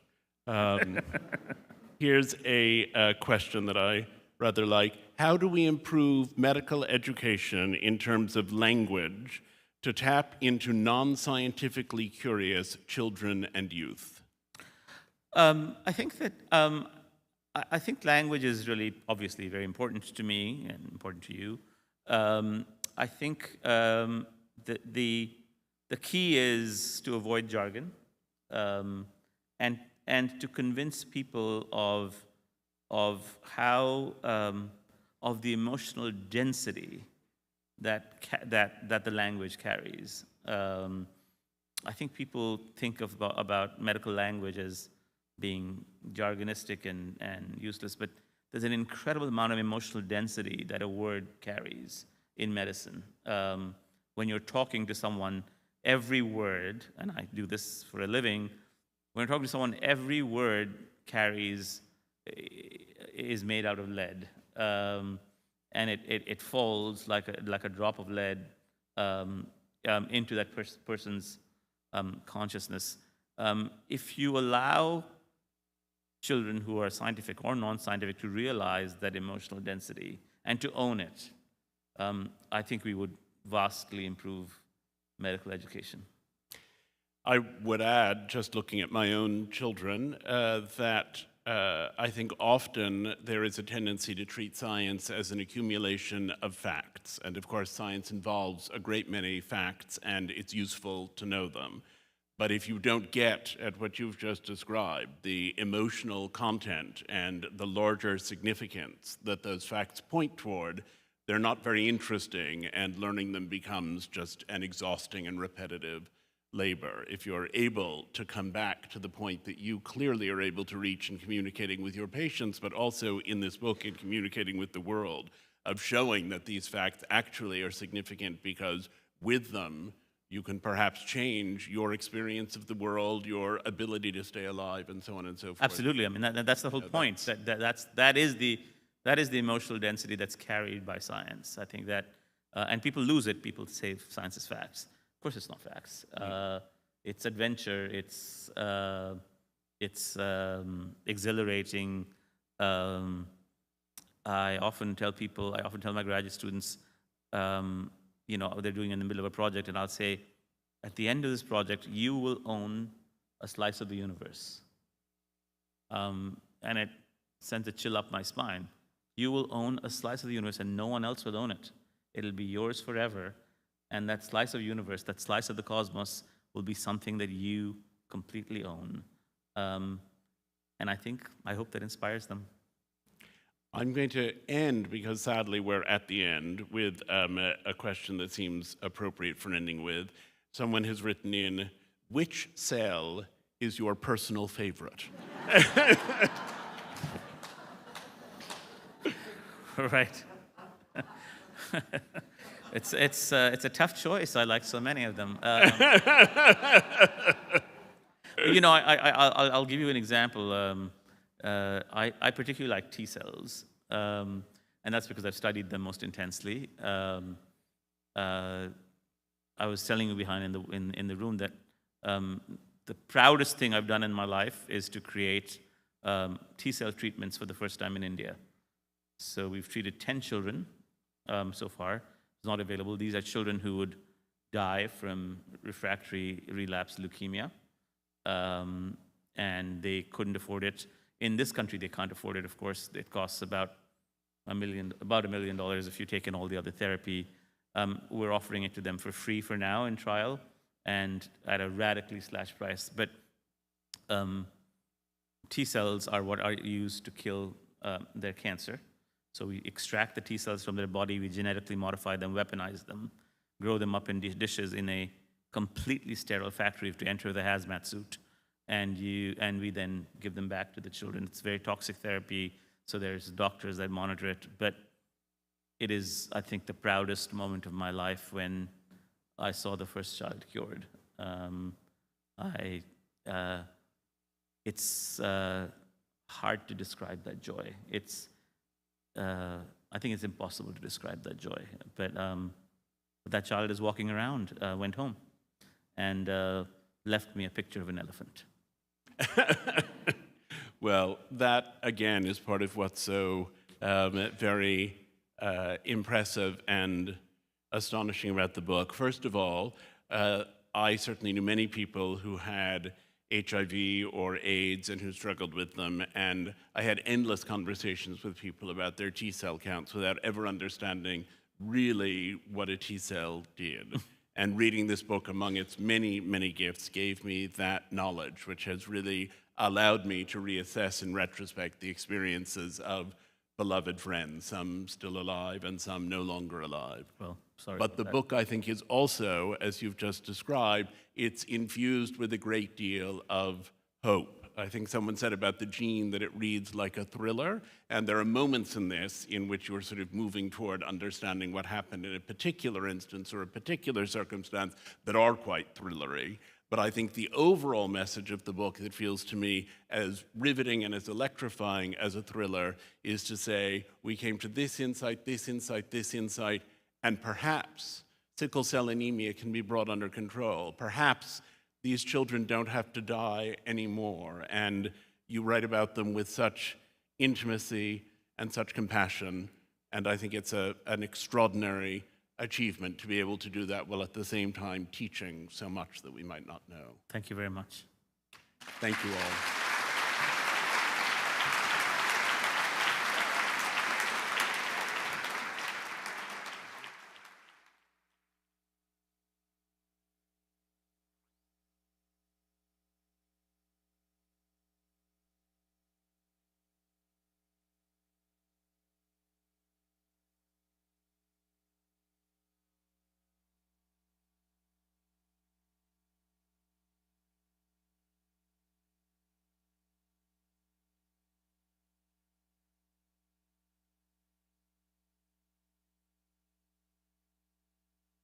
Here's a question that I rather like. How do we improve medical education in terms of language to tap into non-scientifically curious children and youth? I think that I think language is really obviously very important to me and important to you. I think the key is to avoid jargon, and to convince people of how of the emotional density that the language carries. I think people think about medical language as being jargonistic and useless, but there's an incredible amount of emotional density that a word carries in medicine. When you're talking to someone, every word, and I do this for a living, when you're talking to someone, every word is made out of lead, and it falls like a drop of lead into that person's consciousness. If you allow children who are scientific or non-scientific to realize that emotional density and to own it, I think we would vastly improve medical education. I would add, just looking at my own children, that I think often there is a tendency to treat science as an accumulation of facts. And of course, science involves a great many facts, and it's useful to know them. But if you don't get at what you've just described, the emotional content and the larger significance that those facts point toward, they're not very interesting, and learning them becomes just an exhausting and repetitive labor. If you're able to come back to the point that you clearly are able to reach in communicating with your patients, but also in this book in communicating with the world, of showing that these facts actually are significant because with them, you can perhaps change your experience of the world, your ability to stay alive, and so on and so forth. Absolutely. I mean, that's the whole point. That is the emotional density that's carried by science. I think that, and people lose it. People say science is facts. Of course, it's not facts. It's adventure. It's exhilarating. I often tell my graduate students, they're doing in the middle of a project, and I'll say, at the end of this project, you will own a slice of the universe. And it sends a chill up my spine. You will own a slice of the universe and no one else will own it. It'll be yours forever. And that slice of universe, that slice of the cosmos will be something that you completely own. And I hope that inspires them. I'm going to end, because sadly we're at the end, with a question that seems appropriate for ending with. Someone has written in, which cell is your personal favorite? Right. It's a tough choice. I like so many of them. I'll give you an example. I particularly like T cells, and that's because I've studied them most intensely. I was telling you behind in the room that the proudest thing I've done in my life is to create T cell treatments for the first time in India. So we've treated 10 children so far. It's not available. These are children who would die from refractory relapse leukemia, and they couldn't afford it. In this country, they can't afford it, of course. It costs about $1 million if you take in all the other therapy. We're offering it to them for free for now in trial and at a radically slashed price. But T cells are what are used to kill their cancer. So we extract the T cells from their body, we genetically modify them, weaponize them, grow them up in dishes in a completely sterile factory to enter the hazmat suit, and we then give them back to the children. It's very toxic therapy, so there's doctors that monitor it. But it is, I think, the proudest moment of my life when I saw the first child cured. It's hard to describe that joy. I think it's impossible to describe that joy. But that child is walking around, went home, and left me a picture of an elephant. Well, that, again, is part of what's so very impressive and astonishing about the book. First of all, I certainly knew many people who had HIV or AIDS and who struggled with them, and I had endless conversations with people about their T cell counts without ever understanding really what a T cell did. And reading this book, among its many, many gifts, gave me that knowledge, which has really allowed me to reassess in retrospect the experiences of beloved friends, some still alive and some no longer alive. Well, sorry. But the book, I think, is also, as you've just described, it's infused with a great deal of hope. I think someone said about the gene that it reads like a thriller, and there are moments in this in which you're sort of moving toward understanding what happened in a particular instance or a particular circumstance that are quite thrillery. But I think the overall message of the book that feels to me as riveting and as electrifying as a thriller is to say, we came to this insight, this insight, this insight, and perhaps sickle cell anemia can be brought under control. Perhaps these children don't have to die anymore. And you write about them with such intimacy and such compassion. And I think it's an extraordinary achievement to be able to do that while at the same time teaching so much that we might not know. Thank you very much. Thank you all.